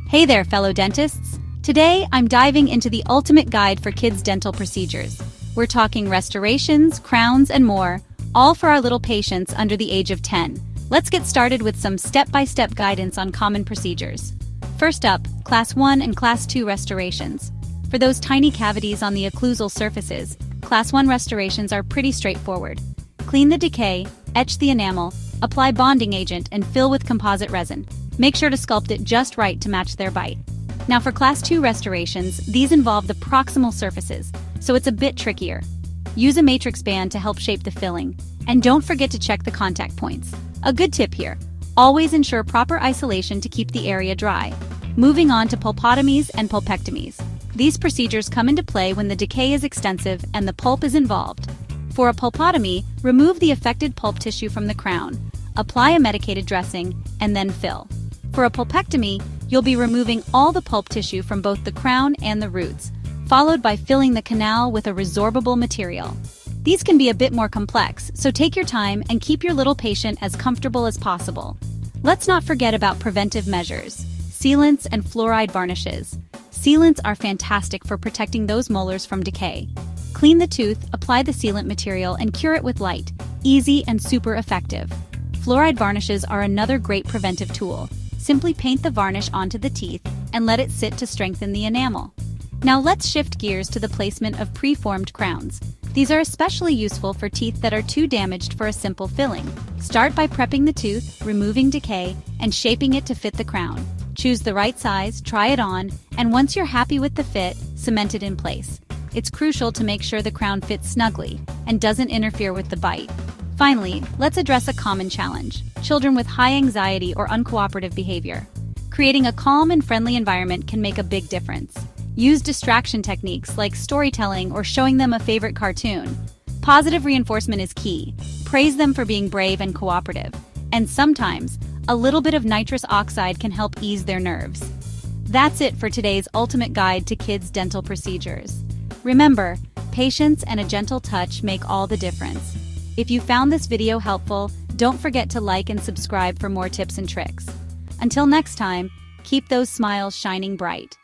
Hey there, fellow dentists! Today, I'm diving into the ultimate guide for kids' dental procedures. We're talking restorations, crowns, and more, all for our little patients under the age of 10. Let's get started with some step-by-step guidance on common procedures. First up, Class 1 and Class 2 restorations. For those tiny cavities on the occlusal surfaces, Class 1 restorations are pretty straightforward. Clean the decay, etch the enamel, apply bonding agent, and fill with composite resin. Make sure to sculpt it just right to match their bite. Now for Class 2 restorations, these involve the proximal surfaces, so it's a bit trickier. Use a matrix band to help shape the filling, and don't forget to check the contact points. A good tip here, always ensure proper isolation to keep the area dry. Moving on to pulpotomies and pulpectomies. These procedures come into play when the decay is extensive and the pulp is involved. For a pulpotomy, remove the affected pulp tissue from the crown, apply a medicated dressing, and then fill. For a pulpectomy, you'll be removing all the pulp tissue from both the crown and the roots, followed by filling the canal with a resorbable material. These can be a bit more complex, so take your time and keep your little patient as comfortable as possible. Let's not forget about preventive measures, sealants and fluoride varnishes. Sealants are fantastic for protecting those molars from decay. Clean the tooth, apply the sealant material, and cure it with light, easy and super effective. Fluoride varnishes are another great preventive tool. Simply paint the varnish onto the teeth and let it sit to strengthen the enamel. Now let's shift gears to the placement of preformed crowns. These are especially useful for teeth that are too damaged for a simple filling. Start by prepping the tooth, removing decay, and shaping it to fit the crown. Choose the right size, try it on, and once you're happy with the fit, cement it in place. It's crucial to make sure the crown fits snugly and doesn't interfere with the bite. Finally, let's address a common challenge: children with high anxiety or uncooperative behavior. Creating a calm and friendly environment can make a big difference. Use distraction techniques like storytelling or showing them a favorite cartoon. Positive reinforcement is key. Praise them for being brave and cooperative. And sometimes, a little bit of nitrous oxide can help ease their nerves. That's it for today's ultimate guide to kids' dental procedures. Remember, patience and a gentle touch make all the difference. If you found this video helpful, don't forget to like and subscribe for more tips and tricks. Until next time, keep those smiles shining bright.